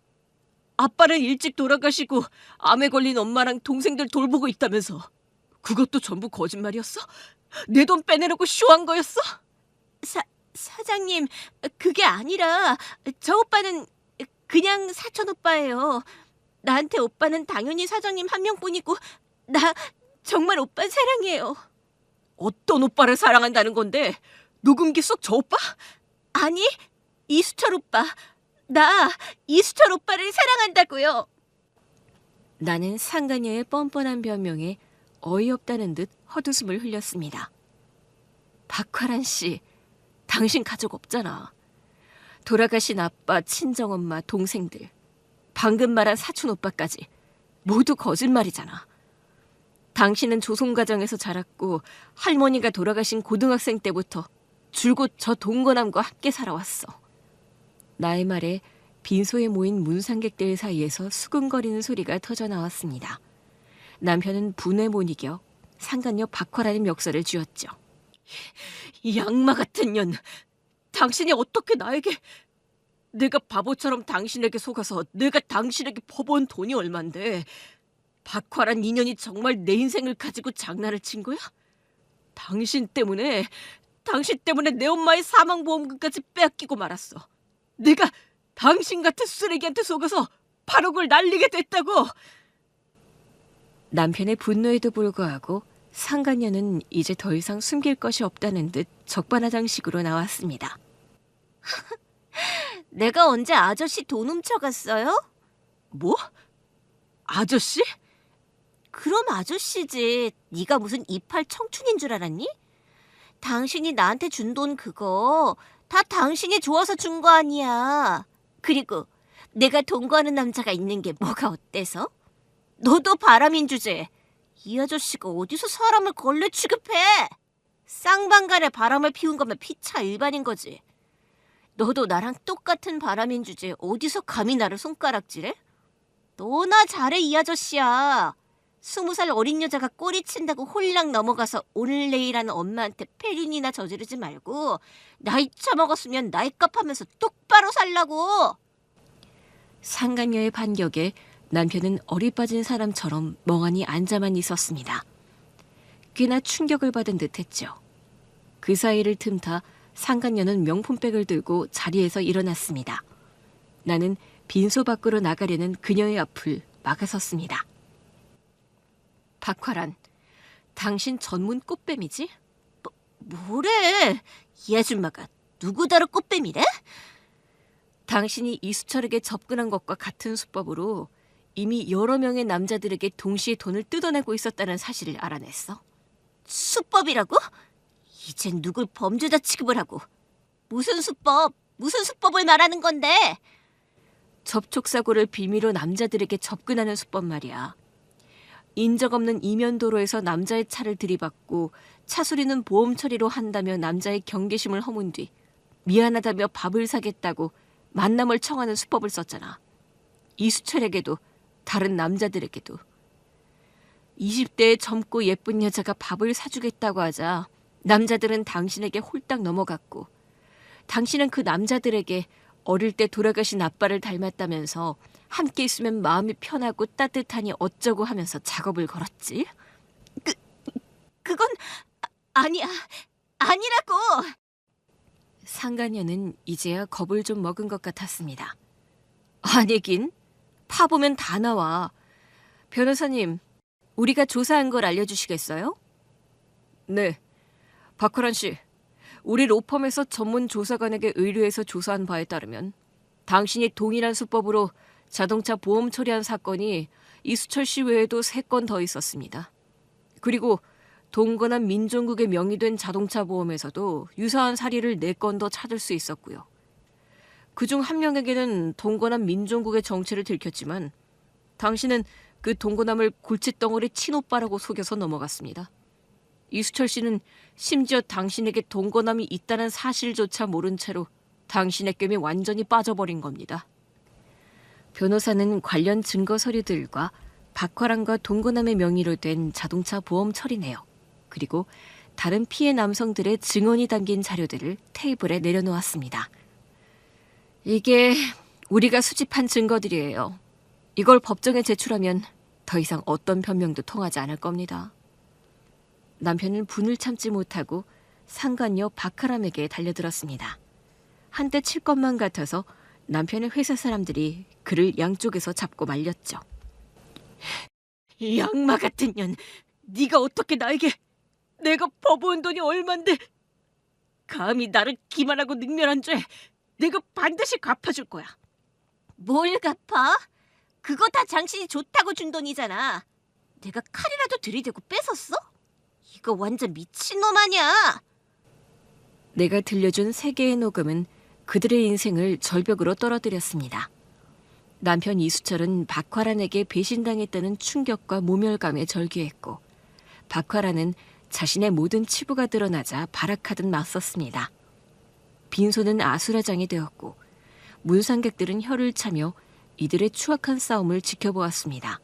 아빠는 일찍 돌아가시고 암에 걸린 엄마랑 동생들 돌보고 있다면서. 그것도 전부 거짓말이었어? 내 돈 빼내려고 쇼한 거였어? 사장님, 그게 아니라 저 오빠는 그냥 사촌 오빠예요. 나한테 오빠는 당연히 사장님 한 명뿐이고 나 정말 오빠 사랑해요. 어떤 오빠를 사랑한다는 건데? 녹음기 속 저 오빠? 아니, 이수철 오빠. 나 이수철 오빠를 사랑한다고요. 나는 상간녀의 뻔뻔한 변명에 어이없다는 듯 헛웃음을 흘렸습니다. 박화란 씨, 당신 가족 없잖아. 돌아가신 아빠, 친정엄마, 동생들, 방금 말한 사촌 오빠까지 모두 거짓말이잖아. 당신은 조선가정에서 자랐고 할머니가 돌아가신 고등학생 때부터 줄곧 저 동거남과 함께 살아왔어. 나의 말에 빈소에 모인 문상객들 사이에서 수근거리는 소리가 터져나왔습니다. 남편은 분에 못 이겨 상간녀 박화라는 멱살을 쥐었죠. 이 악마 같은 년! 당신이 어떻게 나에게... 내가 바보처럼 당신에게 속아서 내가 당신에게 퍼부은 돈이 얼만데 박화란 인연이 정말 내 인생을 가지고 장난을 친 거야? 당신 때문에 내 엄마의 사망보험금까지 빼앗기고 말았어. 내가 당신 같은 쓰레기한테 속아서 바로 그걸 날리게 됐다고. 남편의 분노에도 불구하고 상간녀는 이제 더 이상 숨길 것이 없다는 듯 적반하장식으로 나왔습니다. 내가 언제 아저씨 돈 훔쳐갔어요? 뭐? 아저씨? 그럼 아저씨지. 네가 무슨 이팔 청춘인 줄 알았니? 당신이 나한테 준 돈 그거 다 당신이 좋아서 준 거 아니야. 그리고 내가 동거하는 남자가 있는 게 뭐가 어때서? 너도 바람인 주제. 이 아저씨가 어디서 사람을 걸레 취급해? 쌍방간에 바람을 피운 거면 피차 일반인 거지. 너도 나랑 똑같은 바람인 주제 어디서 감히 나를 손가락질해? 너나 잘해 이 아저씨야. 20살 어린 여자가 꼬리친다고 홀랑 넘어가서 오늘 내일 하는 엄마한테 폐륜이나 저지르지 말고 나이 처먹었으면 나이값 하면서 똑바로 살라고. 상간녀의 반격에 남편은 어리 빠진 사람처럼 멍하니 앉아만 있었습니다. 꽤나 충격을 받은 듯했죠. 그 사이를 틈타 상간녀는 명품백을 들고 자리에서 일어났습니다. 나는 빈소 밖으로 나가려는 그녀의 앞을 막아섰습니다. 박화란, 당신 전문 꽃뱀이지? 뭐래? 이 아줌마가 누구 다루 꽃뱀이래? 당신이 이수철에게 접근한 것과 같은 수법으로 이미 여러 명의 남자들에게 동시에 돈을 뜯어내고 있었다는 사실을 알아냈어. 수법이라고? 이젠 누굴 범죄자 취급을 하고. 무슨 수법을 말하는 건데? 접촉사고를 빌미로 남자들에게 접근하는 수법 말이야. 인적 없는 이면도로에서 남자의 차를 들이받고 차 수리는 보험 처리로 한다며 남자의 경계심을 허문 뒤 미안하다며 밥을 사겠다고 만남을 청하는 수법을 썼잖아. 이수철에게도 다른 남자들에게도. 20대의 젊고 예쁜 여자가 밥을 사주겠다고 하자 남자들은 당신에게 홀딱 넘어갔고 당신은 그 남자들에게 어릴 때 돌아가신 아빠를 닮았다면서 함께 있으면 마음이 편하고 따뜻하니 어쩌고 하면서 작업을 걸었지. 그건 아니야. 아니라고. 상간녀는 이제야 겁을 좀 먹은 것 같았습니다. 아니긴, 파보면 다 나와. 변호사님, 우리가 조사한 걸 알려주시겠어요? 네, 박화란 씨. 우리 로펌에서 전문 조사관에게 의뢰해서 조사한 바에 따르면 당신이 동일한 수법으로 자동차 보험 처리한 사건이 이수철 씨 외에도 3건 더 있었습니다. 그리고 동건한 민종국의 명의된 자동차 보험에서도 유사한 사례를 4건 더 찾을 수 있었고요. 그중 한 명에게는 동건한 민종국의 정체를 들켰지만 당신은 그 동거남을 골칫덩어리 친오빠라고 속여서 넘어갔습니다. 이수철 씨는 심지어 당신에게 동거남이 있다는 사실조차 모른 채로 당신의 꿰에 완전히 빠져버린 겁니다. 변호사는 관련 증거 서류들과 박화란과 동거남의 명의로 된 자동차 보험 처리내역, 그리고 다른 피해 남성들의 증언이 담긴 자료들을 테이블에 내려놓았습니다. 이게 우리가 수집한 증거들이에요. 이걸 법정에 제출하면 더 이상 어떤 변명도 통하지 않을 겁니다. 남편은 분을 참지 못하고 상간녀 박하람에게 달려들었습니다. 한때 칠 것만 같아서 남편의 회사 사람들이 그를 양쪽에서 잡고 말렸죠. 이 악마 같은 년, 네가 어떻게 나에게 내가 버부은 돈이 얼만데 감히 나를 기만하고 능멸한 죄 내가 반드시 갚아줄 거야. 뭘 갚아? 그거 다 당신이 좋다고 준 돈이잖아. 내가 칼이라도 들이대고 뺏었어? 이거 완전 미친놈 아니야. 내가 들려준 3개의 녹음은 그들의 인생을 절벽으로 떨어뜨렸습니다. 남편 이수철은 박화란에게 배신당했다는 충격과 모멸감에 절규했고 박화란은 자신의 모든 치부가 드러나자 발악하듯 맞섰습니다. 빈소는 아수라장이 되었고 문상객들은 혀를 차며 이들의 추악한 싸움을 지켜보았습니다.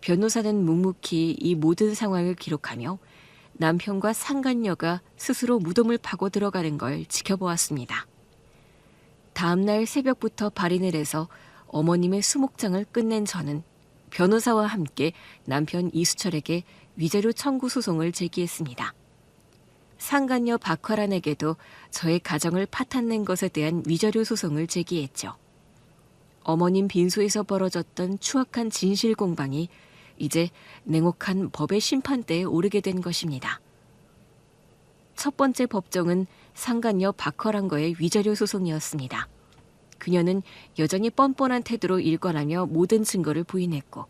변호사는 묵묵히 이 모든 상황을 기록하며 남편과 상간녀가 스스로 무덤을 파고 들어가는 걸 지켜보았습니다. 다음 날 새벽부터 발인을 해서 어머님의 수목장을 끝낸 저는 변호사와 함께 남편 이수철에게 위자료 청구 소송을 제기했습니다. 상간녀 박화란에게도 저의 가정을 파탄낸 것에 대한 위자료 소송을 제기했죠. 어머님 빈소에서 벌어졌던 추악한 진실 공방이 이제 냉혹한 법의 심판대에 오르게 된 것입니다. 첫 번째 법정은 상간녀 박화란과의 위자료 소송이었습니다. 그녀는 여전히 뻔뻔한 태도로 일관하며 모든 증거를 부인했고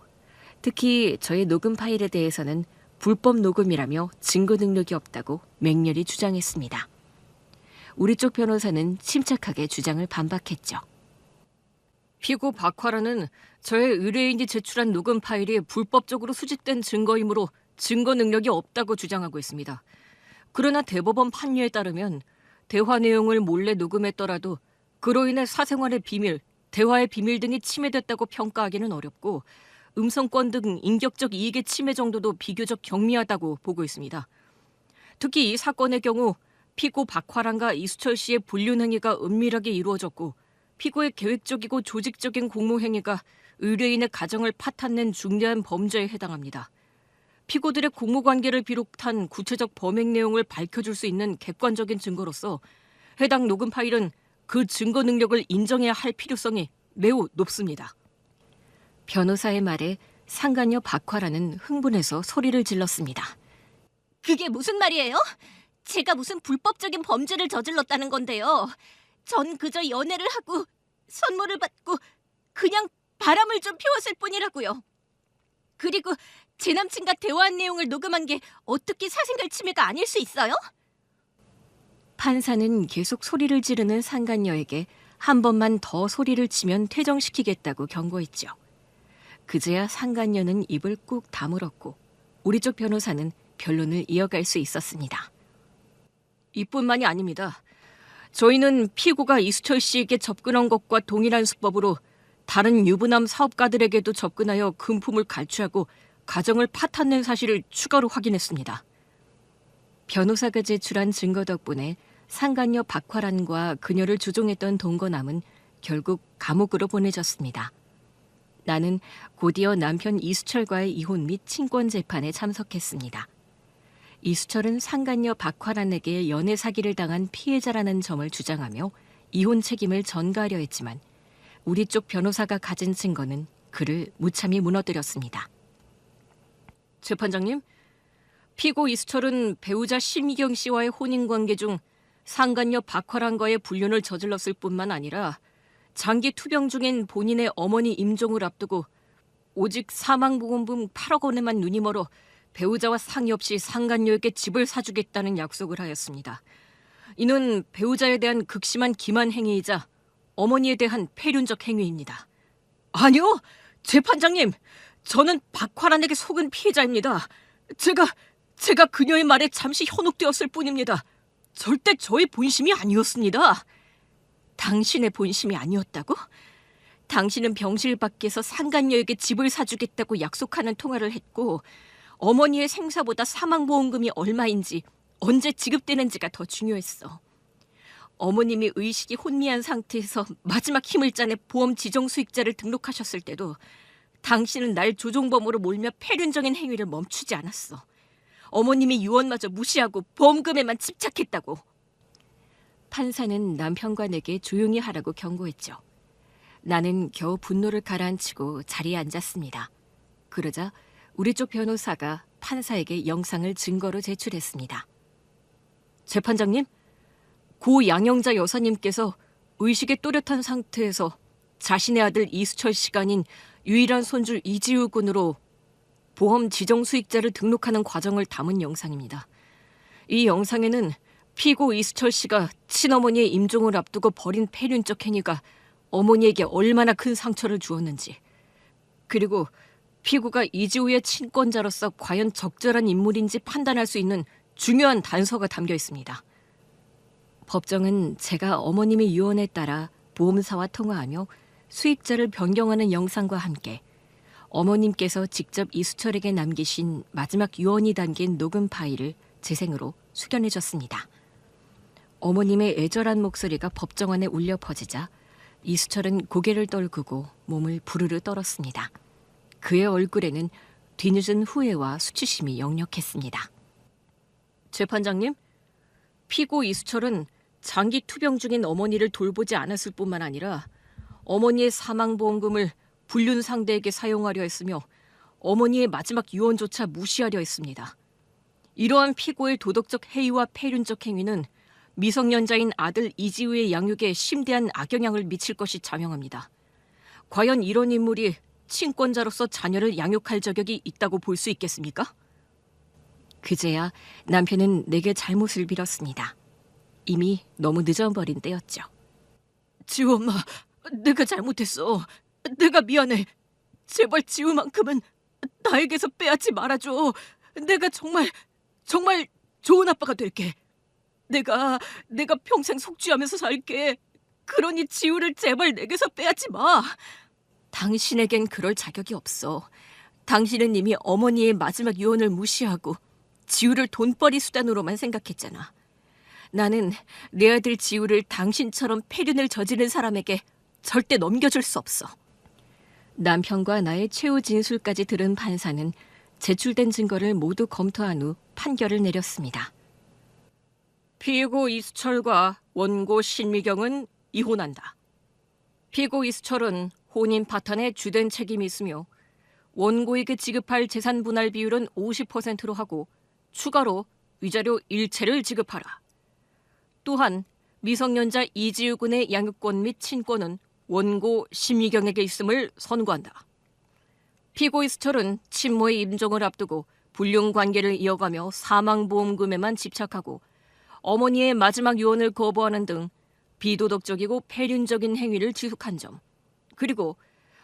특히 저의 녹음 파일에 대해서는 불법 녹음이라며 증거 능력이 없다고 맹렬히 주장했습니다. 우리 쪽 변호사는 침착하게 주장을 반박했죠. 피고 박화란은 저의 의뢰인이 제출한 녹음 파일이 불법적으로 수집된 증거이므로 증거 능력이 없다고 주장하고 있습니다. 그러나 대법원 판례에 따르면 대화 내용을 몰래 녹음했더라도 그로 인해 사생활의 비밀, 대화의 비밀 등이 침해됐다고 평가하기는 어렵고 음성권 등 인격적 이익의 침해 정도도 비교적 경미하다고 보고 있습니다. 특히 이 사건의 경우 피고 박화란과 이수철 씨의 불륜 행위가 은밀하게 이루어졌고 피고의 계획적이고 조직적인 공모행위가 의뢰인의 가정을 파탄낸 중대한 범죄에 해당합니다. 피고들의 공모관계를 비롯한 구체적 범행 내용을 밝혀줄 수 있는 객관적인 증거로서 해당 녹음 파일은 그 증거 능력을 인정해야 할 필요성이 매우 높습니다. 변호사의 말에 상간녀 박화란은 흥분해서 소리를 질렀습니다. 그게 무슨 말이에요? 제가 무슨 불법적인 범죄를 저질렀다는 건데요. 전 그저 연애를 하고 선물을 받고 그냥 바람을 좀 피웠을 뿐이라고요. 그리고 제 남친과 대화한 내용을 녹음한 게 어떻게 사생활 침해가 아닐 수 있어요? 판사는 계속 소리를 지르는 상간녀에게 한 번만 더 소리를 치면 퇴정시키겠다고 경고했죠. 그제야 상간녀는 입을 꾹 다물었고 우리 쪽 변호사는 변론을 이어갈 수 있었습니다. 이뿐만이 아닙니다. 저희는 피고가 이수철 씨에게 접근한 것과 동일한 수법으로 다른 유부남 사업가들에게도 접근하여 금품을 갈취하고 가정을 파탄낸 사실을 추가로 확인했습니다. 변호사가 제출한 증거 덕분에 상간녀 박화란과 그녀를 주종했던 동거남은 결국 감옥으로 보내졌습니다. 나는 곧이어 남편 이수철과의 이혼 및 친권 재판에 참석했습니다. 이수철은 상간녀 박화란에게 연애 사기를 당한 피해자라는 점을 주장하며 이혼 책임을 전가하려 했지만 우리 쪽 변호사가 가진 증거는 그를 무참히 무너뜨렸습니다. 재판장님, 피고 이수철은 배우자 심희경 씨와의 혼인관계 중 상간녀 박화란과의 불륜을 저질렀을 뿐만 아니라 장기 투병 중인 본인의 어머니 임종을 앞두고 오직 사망보험금 8억 원에만 눈이 멀어 배우자와 상의 없이 상간녀에게 집을 사주겠다는 약속을 하였습니다. 이는 배우자에 대한 극심한 기만 행위이자 어머니에 대한 폐륜적 행위입니다. 아니요, 재판장님, 저는 박화란에게 속은 피해자입니다. 제가 그녀의 말에 잠시 현혹되었을 뿐입니다. 절대 저의 본심이 아니었습니다. 당신의 본심이 아니었다고? 당신은 병실 밖에서 상간녀에게 집을 사주겠다고 약속하는 통화를 했고 어머니의 생사보다 사망보험금이 얼마인지 언제 지급되는지가 더 중요했어. 어머님이 의식이 혼미한 상태에서 마지막 힘을 짜내 보험 지정 수익자를 등록하셨을 때도 당신은 날 조종범으로 몰며 폐륜적인 행위를 멈추지 않았어. 어머님이 유언마저 무시하고 보험금에만 집착했다고. 판사는 남편과 내게 조용히 하라고 경고했죠. 나는 겨우 분노를 가라앉히고 자리에 앉았습니다. 그러자 우리 쪽 변호사가 판사에게 영상을 증거로 제출했습니다. 재판장님, 고 양영자 여사님께서 의식에 또렷한 상태에서 자신의 아들 이수철 씨가 아닌 유일한 손주 이지우 군으로 보험 지정 수익자를 등록하는 과정을 담은 영상입니다. 이 영상에는 피고 이수철 씨가 친어머니의 임종을 앞두고 벌인 폐륜적 행위가 어머니에게 얼마나 큰 상처를 주었는지, 그리고 피고가 이지우의 친권자로서 과연 적절한 인물인지 판단할 수 있는 중요한 단서가 담겨 있습니다. 법정은 제가 어머님의 유언에 따라 보험사와 통화하며 수익자를 변경하는 영상과 함께 어머님께서 직접 이수철에게 남기신 마지막 유언이 담긴 녹음 파일을 재생으로 수견해줬습니다. 어머님의 애절한 목소리가 법정 안에 울려 퍼지자 이수철은 고개를 떨구고 몸을 부르르 떨었습니다. 그의 얼굴에는 뒤늦은 후회와 수치심이 역력했습니다. 재판장님, 피고 이수철은 장기 투병 중인 어머니를 돌보지 않았을 뿐만 아니라 어머니의 사망보험금을 불륜 상대에게 사용하려 했으며 어머니의 마지막 유언조차 무시하려 했습니다. 이러한 피고의 도덕적 해이와 폐륜적 행위는 미성년자인 아들 이지우의 양육에 심대한 악영향을 미칠 것이 자명합니다. 과연 이런 인물이 친권자로서 자녀를 양육할 자격이 있다고 볼 수 있겠습니까? 그제야 남편은 내게 잘못을 빌었습니다. 이미 너무 늦어버린 때였죠. 지우 엄마, 내가 잘못했어. 내가 미안해. 제발 지우만큼은 나에게서 빼앗지 말아줘. 내가 정말 좋은 아빠가 될게. 내가 평생 속죄하면서 살게. 그러니 지우를 제발 내게서 빼앗지 마. 당신에겐 그럴 자격이 없어. 당신은 이미 어머니의 마지막 유언을 무시하고 지우를 돈벌이 수단으로만 생각했잖아. 나는 내 아들 지우를 당신처럼 폐륜을 저지른 사람에게 절대 넘겨줄 수 없어. 남편과 나의 최후 진술까지 들은 판사는 제출된 증거를 모두 검토한 후 판결을 내렸습니다. 피고 이수철과 원고 신미경은 이혼한다. 피고 이수철은 혼인 파탄에 주된 책임이 있으며 원고에게 지급할 재산 분할 비율은 50%로 하고 추가로 위자료 일체를 지급하라. 또한 미성년자 이지우 군의 양육권 및 친권은 원고 심미경에게 있음을 선고한다. 피고 이수철은 친모의 임종을 앞두고 불륜 관계를 이어가며 사망보험금에만 집착하고 어머니의 마지막 유언을 거부하는 등 비도덕적이고 폐륜적인 행위를 지속한 점, 그리고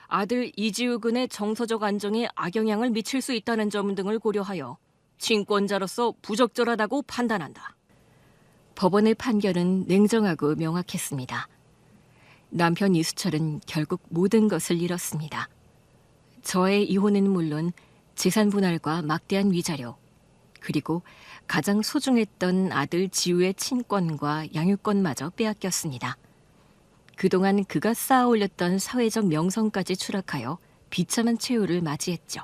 아들 이지우 군의 정서적 안정에 악영향을 미칠 수 있다는 점 등을 고려하여 친권자로서 부적절하다고 판단한다. 법원의 판결은 냉정하고 명확했습니다. 남편 이수철은 결국 모든 것을 잃었습니다. 저의 이혼은 물론 재산 분할과 막대한 위자료, 그리고 가장 소중했던 아들 지우의 친권과 양육권마저 빼앗겼습니다. 그동안 그가 쌓아 올렸던 사회적 명성까지 추락하여 비참한 최후를 맞이했죠.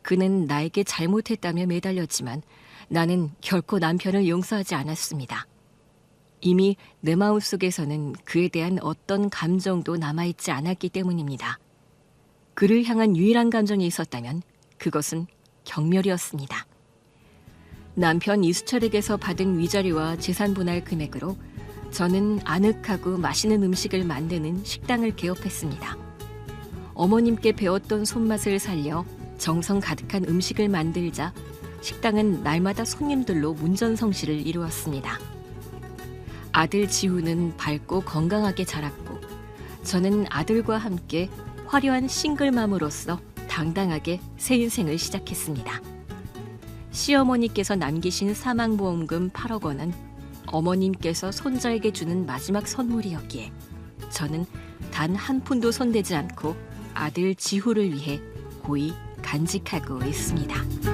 그는 나에게 잘못했다며 매달렸지만 나는 결코 남편을 용서하지 않았습니다. 이미 내 마음속에서는 그에 대한 어떤 감정도 남아있지 않았기 때문입니다. 그를 향한 유일한 감정이 있었다면 그것은 경멸이었습니다. 남편 이수철에게서 받은 위자료와 재산 분할 금액으로 저는 아늑하고 맛있는 음식을 만드는 식당을 개업했습니다. 어머님께 배웠던 손맛을 살려 정성 가득한 음식을 만들자 식당은 날마다 손님들로 문전성시를 이루었습니다. 아들 지우는 밝고 건강하게 자랐고 저는 아들과 함께 화려한 싱글맘으로서 당당하게 새 인생을 시작했습니다. 시어머니께서 남기신 사망보험금 8억 원은 어머님께서 손자에게 주는 마지막 선물이었기에 저는 단 한 푼도 손대지 않고 아들 지후를 위해 고이 간직하고 있습니다.